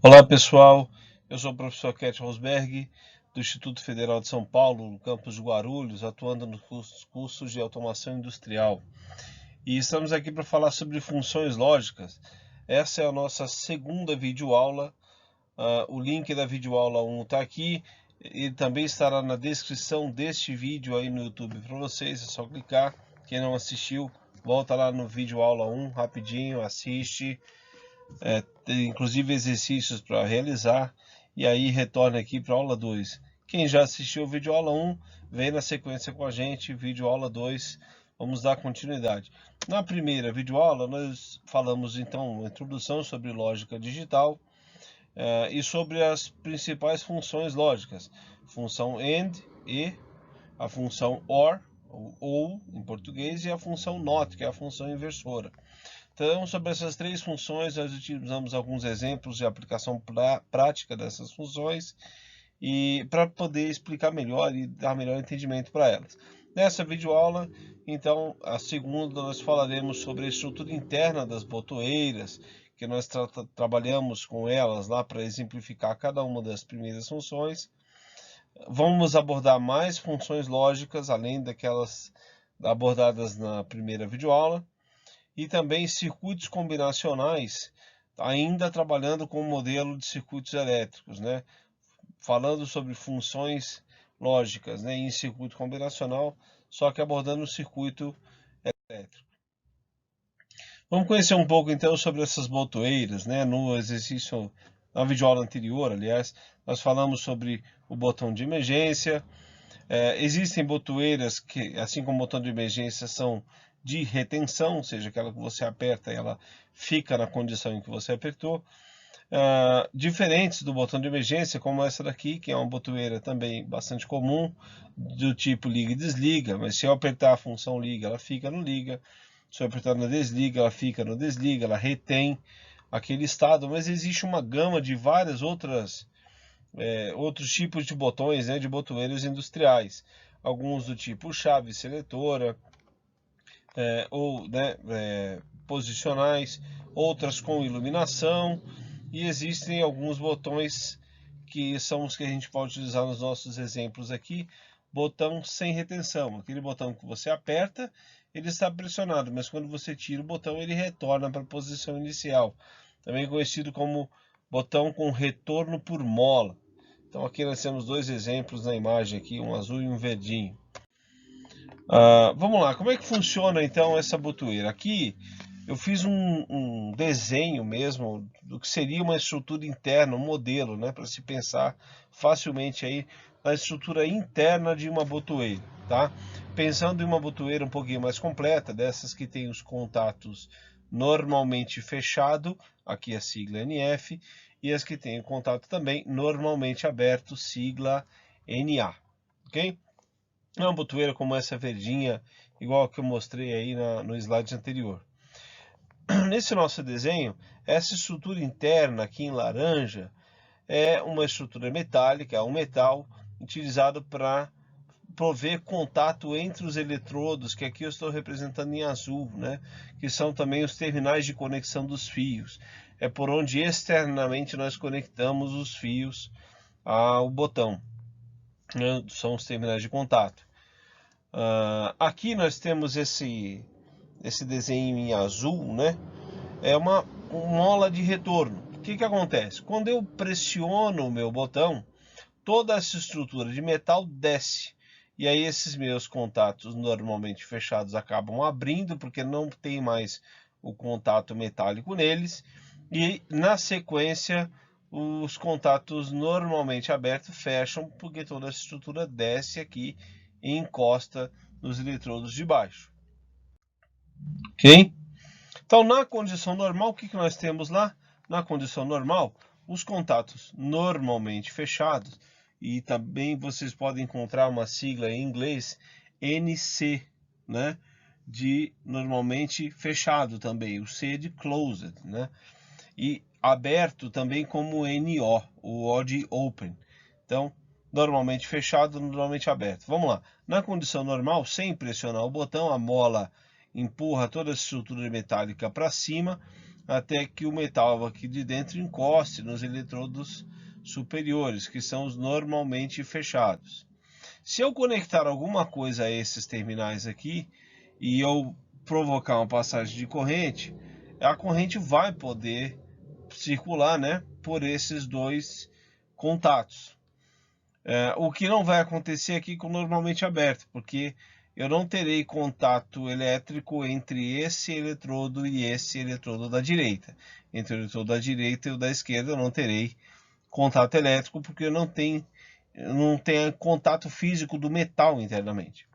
Olá pessoal, eu sou o professor Ket Rosberg, do Instituto Federal de São Paulo, no campus de Guarulhos, atuando nos cursos de automação industrial. E estamos aqui para falar sobre funções lógicas. Essa é a nossa segunda videoaula. O link da videoaula 1 está aqui, e também estará na descrição deste vídeo aí no YouTube para vocês, é só clicar. Quem não assistiu, volta lá no videoaula 1 rapidinho, assiste. Tem inclusive exercícios para realizar, e aí retorna aqui para a aula 2. Quem já assistiu o vídeo aula 1, vem na sequência com a gente, vídeo aula 2, vamos dar continuidade. Na primeira videoaula nós falamos então uma introdução sobre lógica digital e sobre as principais funções lógicas, função AND, e a função OR, ou em português, e a função NOT, que é a função inversora. Então, sobre essas três funções, nós utilizamos alguns exemplos de aplicação prática dessas funções e para poder explicar melhor e dar melhor entendimento para elas. Nessa videoaula, então, a segunda, nós falaremos sobre a estrutura interna das botoeiras, que nós trabalhamos com elas lá para exemplificar cada uma das primeiras funções. Vamos abordar mais funções lógicas, além daquelas abordadas na primeira videoaula. E também circuitos combinacionais, ainda trabalhando com o modelo de circuitos elétricos, né? Falando sobre funções lógicas, né? Em circuito combinacional, só que abordando o circuito elétrico. Vamos conhecer um pouco então sobre essas botoeiras, né? No exercício, na videoaula anterior, aliás, nós falamos sobre o botão de emergência. Existem botoeiras que, assim como o botão de emergência, são de retenção, ou seja, aquela que você aperta e ela fica na condição em que você apertou. Diferentes do botão de emergência, como essa daqui, que é uma botoeira também bastante comum, do tipo liga e desliga, mas se eu apertar a função liga, ela fica no liga. Se eu apertar no desliga, ela fica no desliga, ela retém aquele estado, mas existe uma gama de várias outros tipos de botões, né, de botoeiras industriais. Alguns do tipo chave seletora, ou posicionais, outras com iluminação, e existem alguns botões que são os que a gente pode utilizar nos nossos exemplos aqui. Botão sem retenção, aquele botão que você aperta, ele está pressionado, mas quando você tira o botão, ele retorna para a posição inicial, também conhecido como botão com retorno por mola. Então aqui nós temos dois exemplos na imagem aqui, um azul e um verdinho. Vamos lá, como é que funciona então essa botoeira? Aqui eu fiz um desenho mesmo do que seria uma estrutura interna, um modelo, né, para se pensar facilmente aí na estrutura interna de uma botoeira, tá? Pensando em uma botoeira um pouquinho mais completa, dessas que tem os contatos normalmente fechado, aqui a sigla NF, e as que têm o contato também normalmente aberto, sigla NA, ok? É uma botoeira como essa verdinha, igual a que eu mostrei aí no slide anterior. Nesse nosso desenho, essa estrutura interna aqui em laranja é uma estrutura metálica, é um metal utilizado para prover contato entre os eletrodos, que aqui eu estou representando em azul, né? Que são também os terminais de conexão dos fios. É por onde externamente nós conectamos os fios ao botão, né? São os terminais de contato. Aqui nós temos esse desenho em azul, né? É uma mola de retorno. O que acontece? Quando eu pressiono o meu botão, toda essa estrutura de metal desce. E aí esses meus contatos normalmente fechados acabam abrindo, porque não tem mais o contato metálico neles. E na sequência, os contatos normalmente abertos fecham, porque toda essa estrutura desce aqui e encosta nos eletrodos de baixo. Ok? Então, na condição normal, o que nós temos lá? Na condição normal, os contatos normalmente fechados, e também vocês podem encontrar uma sigla em inglês, NC, né? De normalmente fechado também, o C de closed, né? E aberto também como NO, o O de open. Então, normalmente fechado, normalmente aberto. Vamos lá. Na condição normal, sem pressionar o botão, a mola empurra toda a estrutura metálica para cima, até que o metal aqui de dentro encoste nos eletrodos superiores, que são os normalmente fechados. Se eu conectar alguma coisa a esses terminais aqui e eu provocar uma passagem de corrente, a corrente vai poder circular, né, por esses dois contatos. O que não vai acontecer aqui com normalmente aberto, porque eu não terei contato elétrico entre esse eletrodo e esse eletrodo da direita. Entre o eletrodo da direita e o da esquerda eu não terei contato elétrico, porque eu não tenho contato físico do metal internamente.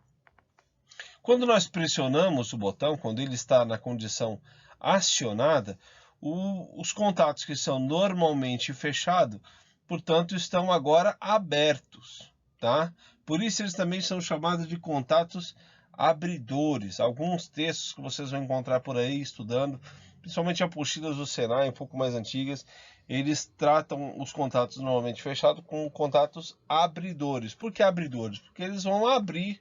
Quando nós pressionamos o botão, quando ele está na condição acionada, os contatos que são normalmente fechados, portanto, estão agora abertos, tá? Por isso eles também são chamados de contatos abridores. Alguns textos que vocês vão encontrar por aí estudando, principalmente apostilas do Senai, um pouco mais antigas, eles tratam os contatos normalmente fechados com contatos abridores. Por que abridores? Porque eles vão abrir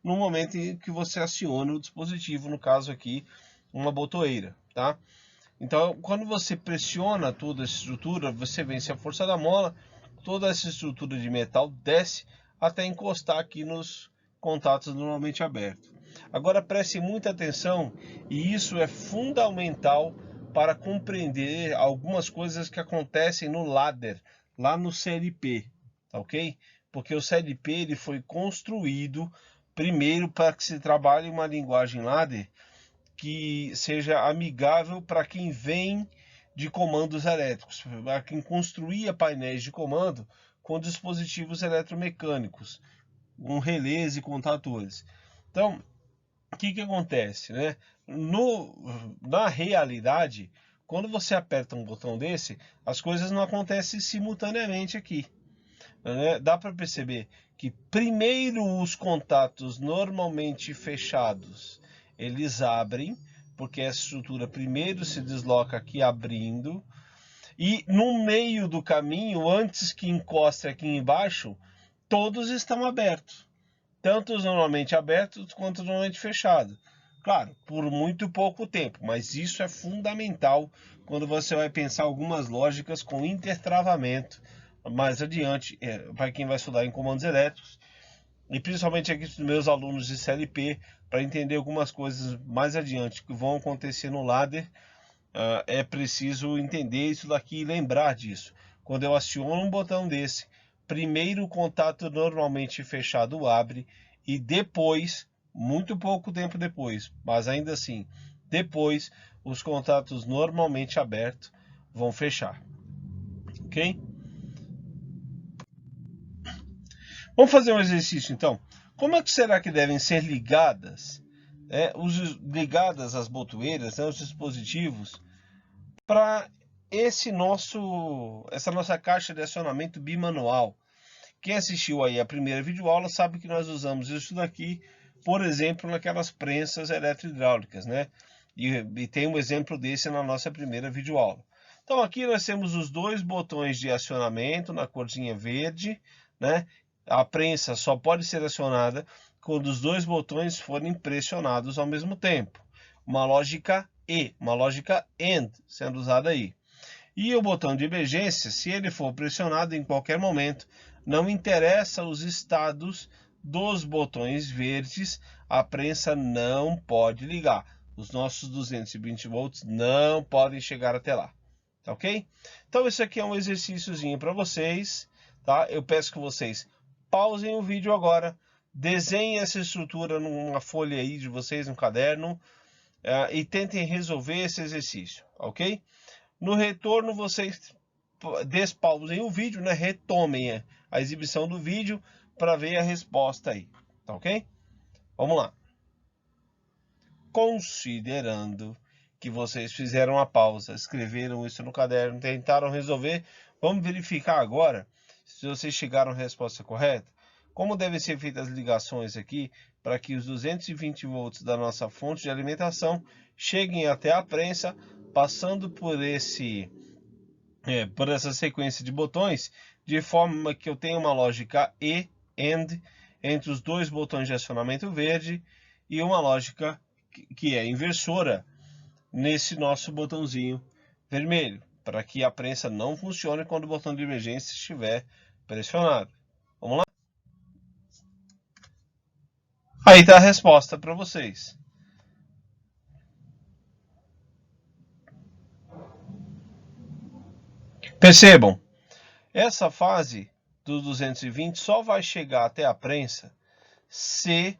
no momento em que você aciona o dispositivo, no caso aqui, uma botoeira, tá? Então, quando você pressiona toda essa estrutura, você vence a força da mola, toda essa estrutura de metal desce até encostar aqui nos contatos normalmente abertos. Agora preste muita atenção, e isso é fundamental para compreender algumas coisas que acontecem no ladder, lá no CLP, tá ok? Porque o CLP ele foi construído primeiro para que se trabalhe uma linguagem ladder que seja amigável para quem vem de comandos elétricos, para quem construía painéis de comando com dispositivos eletromecânicos, com relés e contadores. Então, o que acontece, né? Na realidade, quando você aperta um botão desse, as coisas não acontecem simultaneamente aqui, né? Dá para perceber que primeiro os contatos normalmente fechados eles abrem, porque essa estrutura primeiro se desloca aqui abrindo, e no meio do caminho, antes que encoste aqui embaixo, todos estão abertos, tanto os normalmente abertos quanto os normalmente fechados. Claro, por muito pouco tempo, mas isso é fundamental quando você vai pensar algumas lógicas com intertravamento mais adiante, para quem vai estudar em comandos elétricos, e principalmente aqui dos meus alunos de CLP, para entender algumas coisas mais adiante que vão acontecer no ladder, é preciso entender isso daqui e lembrar disso. Quando eu aciono um botão desse, primeiro o contato normalmente fechado abre e depois, muito pouco tempo depois, mas ainda assim, depois os contatos normalmente abertos vão fechar. Ok? Vamos fazer um exercício então. Como é que será que devem ser ligadas, ligadas as botoeiras, os dispositivos, para essa nossa caixa de acionamento bimanual? Quem assistiu aí a primeira videoaula sabe que nós usamos isso daqui, por exemplo, naquelas prensas eletrohidráulicas, né? E tem um exemplo desse na nossa primeira videoaula. Então aqui nós temos os dois botões de acionamento na corzinha verde, né? A prensa só pode ser acionada quando os dois botões forem pressionados ao mesmo tempo. Uma lógica E, uma lógica AND sendo usada aí. E o botão de emergência, se ele for pressionado em qualquer momento, não interessa os estados dos botões verdes, a prensa não pode ligar. Os nossos 220 volts não podem chegar até lá, tá ok? Então esse aqui é um exercíciozinho para vocês, tá? Eu peço que vocês pausem o vídeo agora, desenhem essa estrutura numa folha aí de vocês, no caderno, e tentem resolver esse exercício, ok? No retorno, vocês despausem o vídeo, né? Retomem a exibição do vídeo para ver a resposta aí, tá ok? Vamos lá. Considerando que vocês fizeram a pausa, escreveram isso no caderno, tentaram resolver, vamos verificar agora se vocês chegaram à resposta correta. Como devem ser feitas as ligações aqui para que os 220 volts da nossa fonte de alimentação cheguem até a prensa, passando por essa sequência de botões, de forma que eu tenha uma lógica E, AND, entre os dois botões de acionamento verde, e uma lógica que é inversora nesse nosso botãozinho vermelho, para que a prensa não funcione quando o botão de emergência estiver pressionado. Vamos lá? Aí está a resposta para vocês. Percebam, essa fase do 220 só vai chegar até a prensa se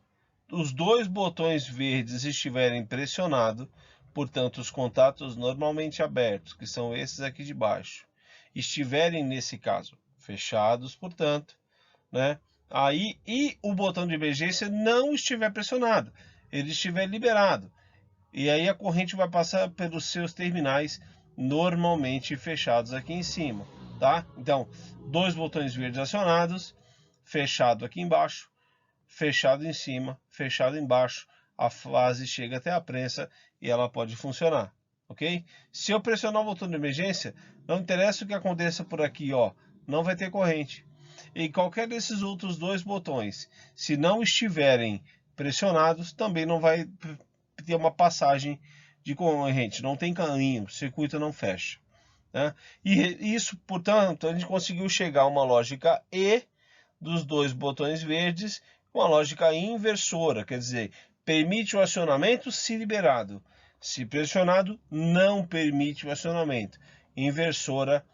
os dois botões verdes estiverem pressionados, portanto os contatos normalmente abertos, que são esses aqui de baixo, estiverem nesse caso fechados, portanto, né? Aí, e o botão de emergência não estiver pressionado, ele estiver liberado. E aí a corrente vai passar pelos seus terminais normalmente fechados aqui em cima, tá? Então, dois botões verdes acionados, fechado aqui embaixo, fechado em cima, fechado embaixo, a fase chega até a prensa e ela pode funcionar, ok? Se eu pressionar o botão de emergência, não interessa o que aconteça por aqui, ó, não vai ter corrente. E qualquer desses outros dois botões, se não estiverem pressionados, também não vai ter uma passagem de corrente, não tem caminho, o circuito não fecha, né? E isso, portanto, a gente conseguiu chegar a uma lógica E dos dois botões verdes, uma lógica inversora, quer dizer, permite o acionamento se liberado, se pressionado, não permite o acionamento, inversora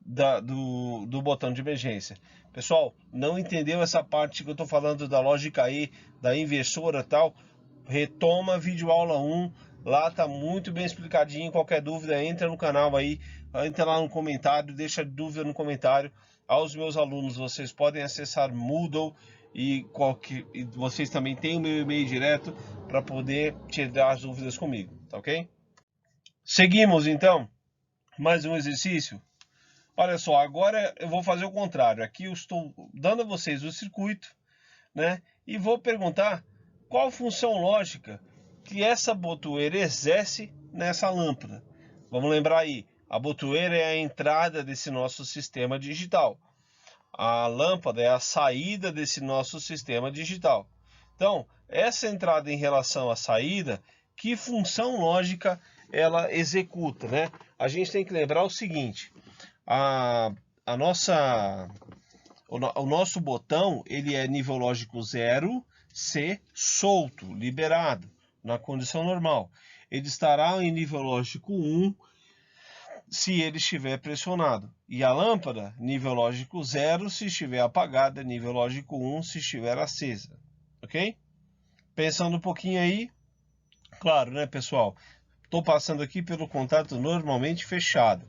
do botão de emergência. Pessoal, não entendeu essa parte que eu estou falando da lógica E, da inversora e tal? Retoma vídeo aula 1, lá tá muito bem explicadinho. Qualquer dúvida, entra no canal aí, entra lá no comentário, deixa dúvida no comentário. Aos meus alunos, vocês podem acessar Moodle e vocês também têm o meu e-mail direto para poder tirar as dúvidas comigo, tá ok? Seguimos então, mais um exercício. Olha só, agora eu vou fazer o contrário. Aqui eu estou dando a vocês o circuito, né? E vou perguntar qual função lógica que essa botoeira exerce nessa lâmpada. Vamos lembrar aí, a botoeira é a entrada desse nosso sistema digital. A lâmpada é a saída desse nosso sistema digital. Então, essa entrada em relação à saída, que função lógica ela executa, né? A gente tem que lembrar o seguinte: a nossa o nosso botão ele é nível lógico 0, C, solto, liberado, na condição normal. Ele estará em nível lógico 1 se ele estiver pressionado. E a lâmpada, nível lógico 0 se estiver apagada, nível lógico 1 se estiver acesa. Ok? Pensando um pouquinho aí, claro, né, pessoal? Estou passando aqui pelo contato normalmente fechado.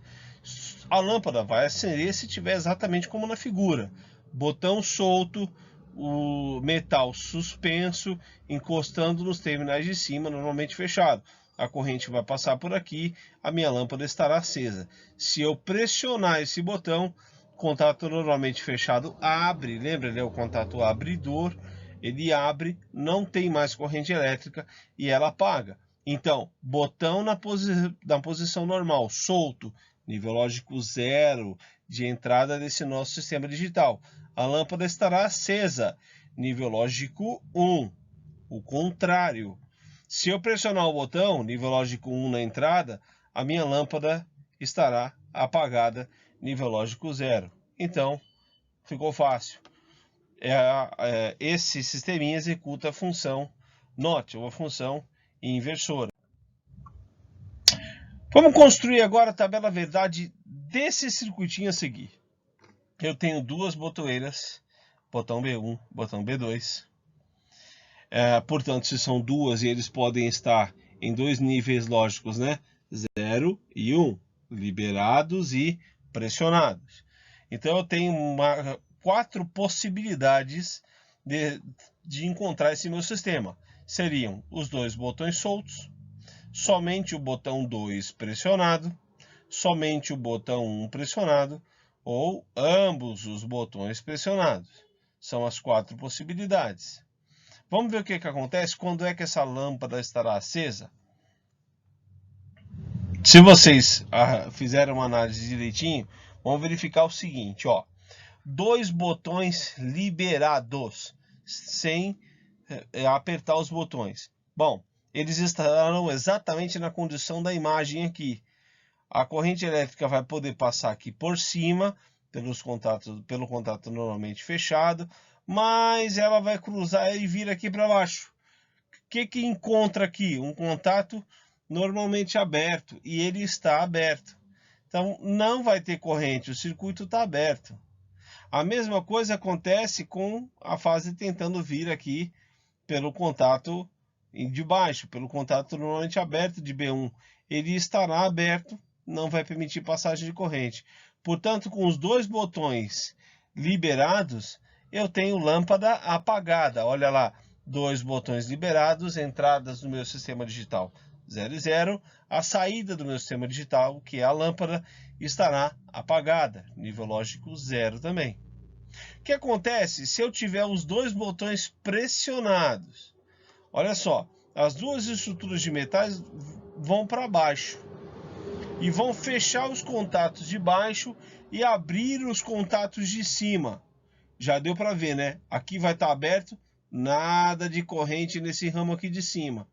A lâmpada vai acender se tiver exatamente como na figura. Botão solto, o metal suspenso, encostando nos terminais de cima, normalmente fechado. A corrente vai passar por aqui, a minha lâmpada estará acesa. Se eu pressionar esse botão, contato normalmente fechado abre, lembra, ele é o contato abridor, ele abre, não tem mais corrente elétrica e ela apaga. Então, botão na posição normal, solto, nível lógico 0 de entrada desse nosso sistema digital. A lâmpada estará acesa, nível lógico 1, o contrário. Se eu pressionar o botão, nível lógico 1 na entrada, a minha lâmpada estará apagada, nível lógico 0. Então, ficou fácil. Esse sisteminha executa a função NOT, ou a função inversora. Vamos construir agora a tabela verdade desse circuitinho a seguir. Eu tenho duas botoeiras, botão B1, botão B2. Portanto, se são duas e eles podem estar em dois níveis lógicos, né? 0 e 1, liberados e pressionados. Então eu tenho 4 possibilidades de encontrar esse meu sistema. Seriam os dois botões soltos, somente o botão 2 pressionado, somente o botão 1 pressionado ou ambos os botões pressionados. São as 4 possibilidades. Vamos ver o que acontece quando é que essa lâmpada estará acesa. Se vocês fizeram uma análise direitinho, vão verificar o seguinte, ó. Dois botões liberados, sem apertar os botões. Bom, eles estarão exatamente na condição da imagem aqui. A corrente elétrica vai poder passar aqui por cima, pelo contato normalmente fechado, mas ela vai cruzar e vir aqui para baixo. O que encontra aqui? Um contato normalmente aberto, e ele está aberto. Então não vai ter corrente, o circuito está aberto. A mesma coisa acontece com a fase tentando vir aqui pelo contato de baixo, pelo contato normalmente aberto de B1. Ele estará aberto, não vai permitir passagem de corrente. Portanto, com os dois botões liberados, eu tenho lâmpada apagada. Olha lá, dois botões liberados, entradas no meu sistema digital 0 e 0. A saída do meu sistema digital, que é a lâmpada, estará apagada. Nível lógico 0 também. O que acontece se eu tiver os dois botões pressionados? Olha só, as duas estruturas de metais vão para baixo e vão fechar os contatos de baixo e abrir os contatos de cima. Já deu para ver, né? Aqui vai estar aberto, nada de corrente nesse ramo aqui de cima.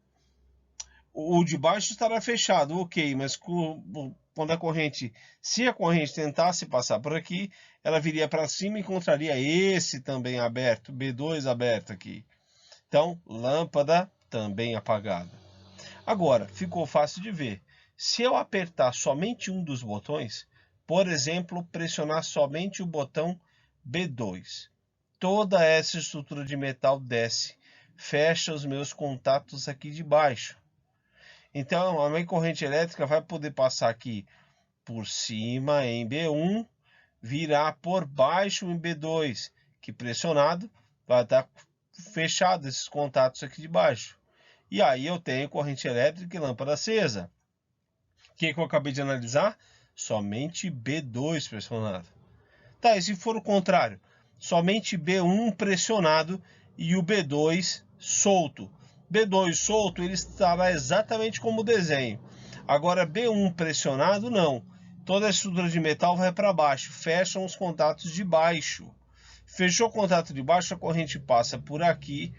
O de baixo estará fechado, ok, mas quando a corrente, se a corrente tentasse passar por aqui, ela viria para cima e encontraria esse também aberto, B2 aberto aqui. Então, lâmpada também apagada. Agora, ficou fácil de ver. Se eu apertar somente um dos botões, por exemplo, pressionar somente o botão B2, toda essa estrutura de metal desce, fecha os meus contatos aqui de baixo. Então, a minha corrente elétrica vai poder passar aqui por cima em B1, virar por baixo em B2, que pressionado vai estar fechado esses contatos aqui de baixo. E aí eu tenho corrente elétrica e lâmpada acesa. O que eu acabei de analisar? Somente B2 pressionado. Tá, e se for o contrário? Somente B1 pressionado e o B2 solto. B2 solto, ele estará exatamente como o desenho. Agora, B1 pressionado, não. Toda a estrutura de metal vai para baixo, fecham os contatos de baixo. Fechou o contato de baixo, a corrente passa por aqui.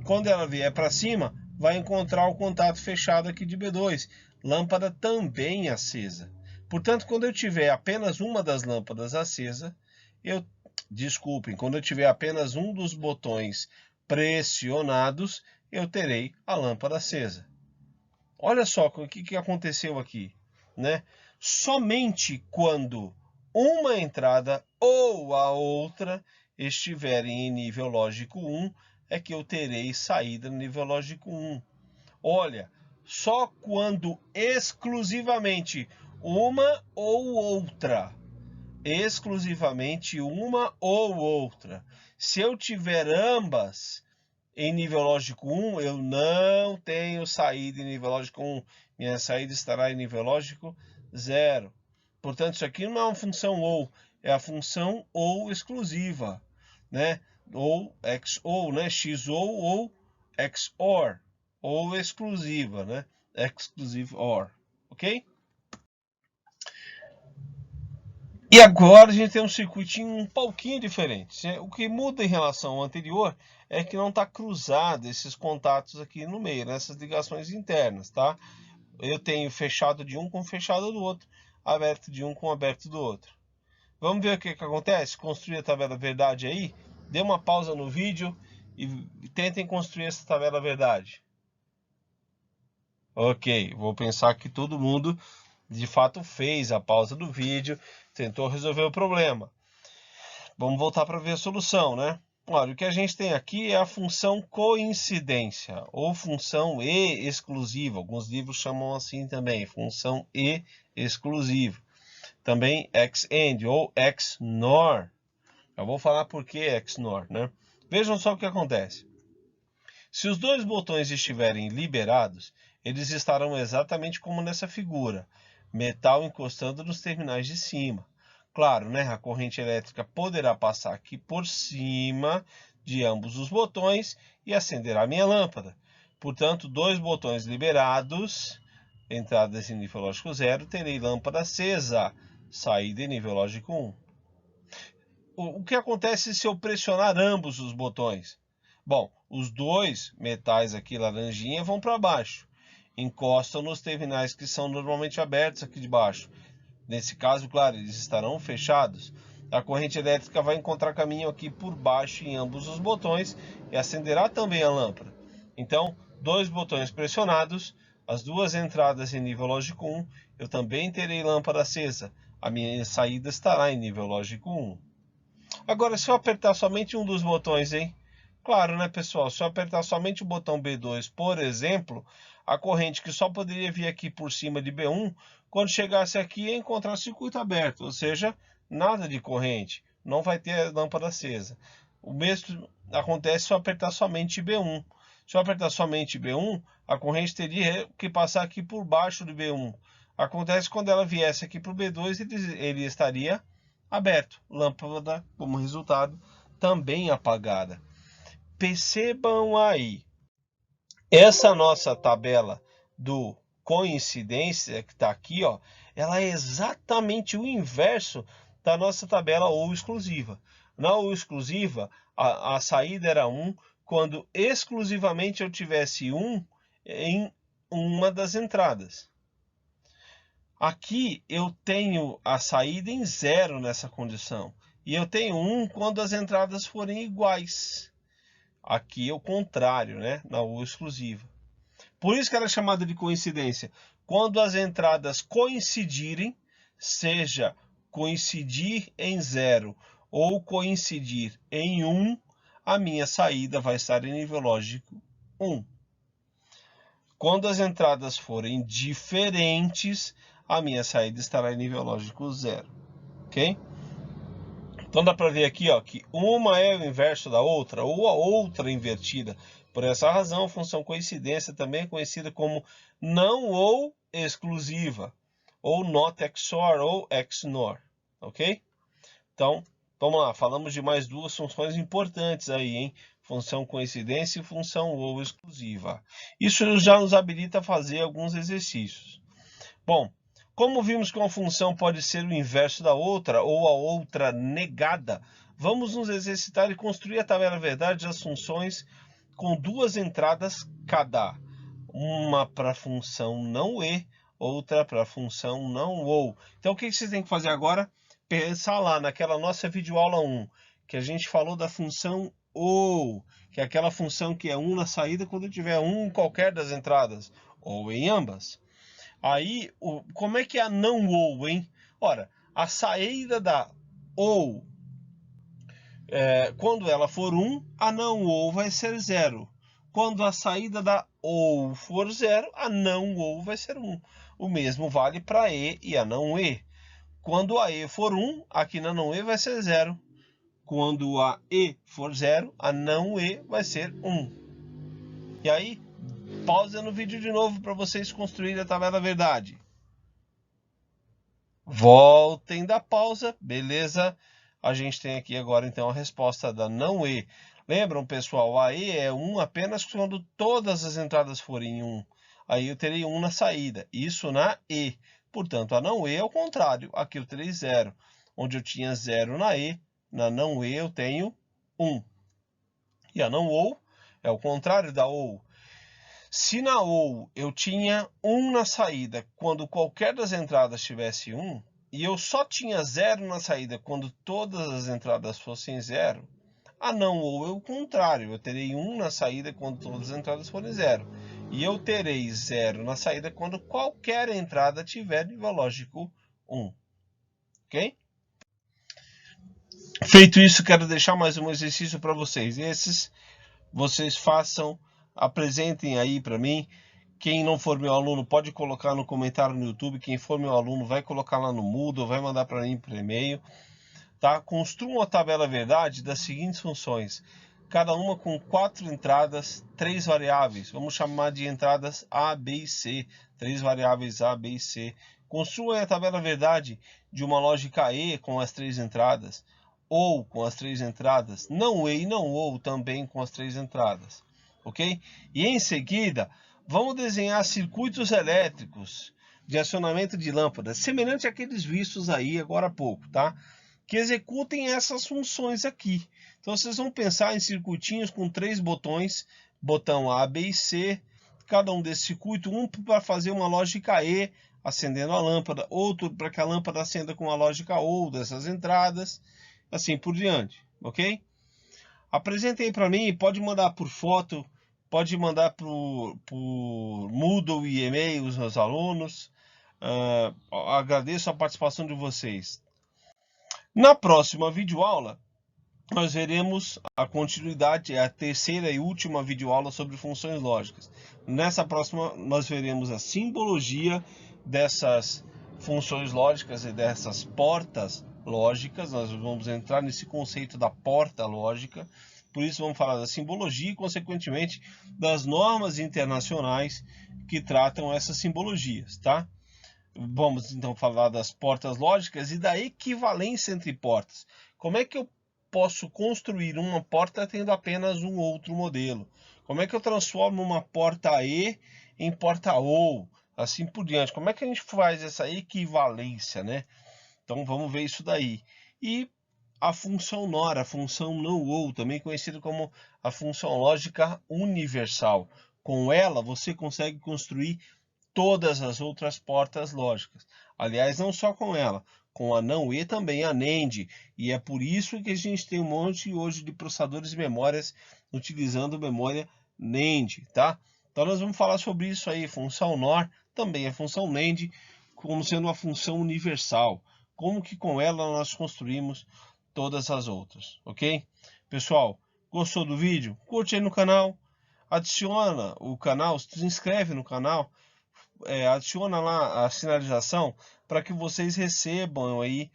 Quando ela vier para cima, vai encontrar o contato fechado aqui de B2. Lâmpada também acesa. Portanto, quando eu tiver apenas uma das lâmpadas acesa, quando eu tiver apenas um dos botões pressionados, eu terei a lâmpada acesa. Olha só o que aconteceu aqui, né? Somente quando uma entrada ou a outra estiverem em nível lógico 1 é que eu terei saída no nível lógico 1. Olha, só quando exclusivamente uma ou outra, se eu tiver ambas em nível lógico 1, eu não tenho saída em nível lógico 1. Minha saída estará em nível lógico 0. Portanto, isso aqui não é uma função ou, é a função ou exclusiva, né? Ou XOR, né? XOR ou XOR, ou exclusiva, né? Exclusive OR, ok? E agora a gente tem um circuitinho um pouquinho diferente. O que muda em relação ao anterior é que não está cruzado esses contatos aqui no meio, nessas ligações internas, tá? Eu tenho fechado de um com fechado do outro, aberto de um com aberto do outro. Vamos ver o que acontece? Construir a tabela verdade aí. Dê uma pausa no vídeo e tentem construir essa tabela verdade. Ok, vou pensar que todo mundo de fato fez a pausa do vídeo, tentou resolver o problema. Vamos voltar para ver a solução, né? Olha, o que a gente tem aqui é a função coincidência, ou função E exclusiva. Alguns livros chamam assim também, função E exclusiva. Também XAND ou XNOR. Eu vou falar por que XNOR, né? Vejam só o que acontece. Se os dois botões estiverem liberados, eles estarão exatamente como nessa figura, metal encostando nos terminais de cima. Claro, né? A corrente elétrica poderá passar aqui por cima de ambos os botões e acenderá a minha lâmpada. Portanto, dois botões liberados, entradas em nível lógico 0, terei lâmpada acesa, saída em nível lógico 1. O que acontece se eu pressionar ambos os botões? Bom, os dois metais aqui laranjinha vão para baixo. encostam nos terminais que são normalmente abertos aqui de baixo. Nesse caso, claro, eles estarão fechados. A corrente elétrica vai encontrar caminho aqui por baixo em ambos os botões e acenderá também a lâmpada. Então, 2 botões pressionados, as 2 entradas em nível lógico 1, eu também terei lâmpada acesa. A minha saída estará em nível lógico 1. Agora, se eu apertar somente um dos botões, hein? Claro, né, pessoal? Se eu apertar somente o botão B2, por exemplo, a corrente que só poderia vir aqui por cima de B1, quando chegasse aqui ia encontrar circuito aberto, ou seja, nada de corrente, não vai ter lâmpada acesa. O mesmo acontece se eu apertar somente B1. Se eu apertar somente B1, a corrente teria que passar aqui por baixo de B1. Acontece quando ela viesse aqui para o B2, ele estaria aberto, lâmpada como resultado também apagada. Percebam aí, essa nossa tabela do coincidência que está aqui, ó, ela é exatamente o inverso da nossa tabela ou exclusiva. Na ou exclusiva, a saída era 1 quando exclusivamente eu tivesse 1 em uma das entradas. Aqui eu tenho a saída em 0 nessa condição. E eu tenho 1 quando as entradas forem iguais. Aqui é o contrário, né? Na ou exclusiva. Por isso que ela é chamada de coincidência. Quando as entradas coincidirem, seja coincidir em 0 ou coincidir em 1, a minha saída vai estar em nível lógico 1. Quando as entradas forem diferentes, a minha saída estará em nível lógico 0. Ok? Então dá para ver aqui, ó, que uma é o inverso da outra, ou a outra invertida. Por essa razão, a função coincidência também é conhecida como não ou exclusiva, ou not XOR ou XNOR, ok? Então, vamos lá, falamos de mais 2 funções importantes aí, hein? Função coincidência e função ou exclusiva. Isso já nos habilita a fazer alguns exercícios. Bom, como vimos que uma função pode ser o inverso da outra ou a outra negada, vamos nos exercitar e construir a tabela verdade das funções com 2 entradas cada. Uma para a função não e, outra para a função não ou. Então o que vocês têm que fazer agora? Pensar lá naquela nossa videoaula 1, que a gente falou da função ou, que é aquela função que é 1 na saída quando tiver 1 em qualquer das entradas, ou em ambas. Aí, como é que é a não ou, hein? Ora, a saída da ou, quando ela for 1, a não ou vai ser 0. Quando a saída da ou for 0, a não ou vai ser 1. O mesmo vale para a e a não e. Quando a e for 1, aqui na não e vai ser 0. Quando a e for 0, a não e vai ser 1. E aí, pausa no vídeo de novo para vocês construírem a tabela verdade. Voltem da pausa, beleza? A gente tem aqui agora então a resposta da não e. Lembram, pessoal, a e é 1 apenas quando todas as entradas forem 1. Aí eu terei 1 na saída, isso na e. Portanto, a não e é o contrário, aqui eu terei 0. Onde eu tinha 0 na e, na não e eu tenho 1. E a não ou é o contrário da ou. Se na ou eu tinha 1 na saída quando qualquer das entradas tivesse 1, e eu só tinha 0 na saída quando todas as entradas fossem 0, a não ou é o contrário, eu terei 1 na saída quando todas as entradas forem 0. E eu terei 0 na saída quando qualquer entrada tiver nível lógico 1. Ok? Feito isso, quero deixar mais um exercício para vocês. Esses vocês façam, apresentem aí para mim. Quem não for meu aluno pode colocar no comentário no YouTube. Quem for meu aluno vai colocar lá no Moodle, vai mandar para mim por e-mail. Tá? Construam uma tabela verdade das seguintes funções. Cada uma com 4 entradas, 3 variáveis. Vamos chamar de entradas A, B e C. 3 variáveis A, B e C. Construam a tabela verdade de uma lógica E com as 3 entradas. Ou com as 3 entradas. Não E e não ou também com as 3 entradas. Ok? E em seguida, vamos desenhar circuitos elétricos de acionamento de lâmpadas, semelhante àqueles vistos aí agora há pouco, tá? Que executem essas funções aqui. Então vocês vão pensar em circuitinhos com 3 botões, botão A, B e C, cada um desses circuitos, um para fazer uma lógica E, acendendo a lâmpada, outro para que a lâmpada acenda com a lógica OU dessas entradas, assim por diante, ok? Apresente aí para mim, pode mandar por foto, pode mandar por Moodle e e-mail os meus alunos. Agradeço a participação de vocês. Na próxima videoaula, nós veremos a continuidade, a terceira e última videoaula sobre funções lógicas. Nessa próxima, nós veremos a simbologia dessas funções lógicas e dessas portas lógicas. Nós vamos entrar nesse conceito da porta lógica. Por isso, vamos falar da simbologia e, consequentemente, das normas internacionais que tratam essas simbologias, tá? Vamos então falar das portas lógicas e da equivalência entre portas. Como é que eu posso construir uma porta tendo apenas um outro modelo? Como é que eu transformo uma porta E em porta OU? Assim por diante. Como é que a gente faz essa equivalência, né? Então vamos ver isso daí. E a função NOR, a função NO-OU, também conhecida como a função lógica universal. Com ela você consegue construir todas as outras portas lógicas. Aliás, não só com ela, com a não E também, a NAND. E é por isso que a gente tem um monte hoje de processadores de memórias utilizando memória NAND, tá? Então nós vamos falar sobre isso aí, função NOR, também a função NAND, como sendo uma função universal. Como que com ela nós construímos todas as outras, ok? Pessoal, gostou do vídeo? Curte aí no canal, adiciona o canal, se inscreve no canal, adiciona lá a sinalização para que vocês recebam aí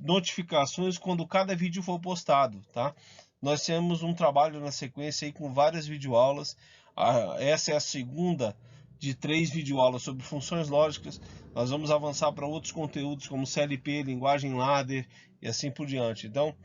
notificações quando cada vídeo for postado, tá? Nós temos um trabalho na sequência aí com várias videoaulas. Essa é a segunda de 3 videoaulas sobre funções lógicas. Nós vamos avançar para outros conteúdos como CLP, linguagem ladder e assim por diante. Então,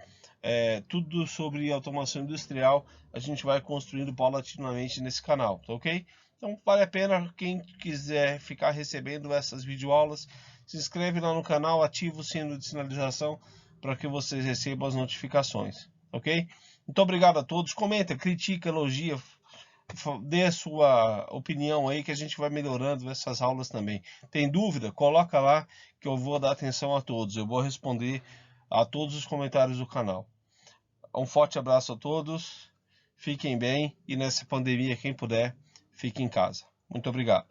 tudo sobre automação industrial a gente vai construindo paulatinamente nesse canal, tá ok? Então vale a pena, quem quiser ficar recebendo essas videoaulas, se inscreve lá no canal, ativa o sino de sinalização para que vocês recebam as notificações, ok? Muito obrigado a todos, comenta, critica, elogia, dê a sua opinião aí que a gente vai melhorando essas aulas também. Tem dúvida? Coloca lá que eu vou dar atenção a todos, eu vou responder a todos os comentários do canal. Um forte abraço a todos, fiquem bem e nessa pandemia, quem puder, fique em casa. Muito obrigado.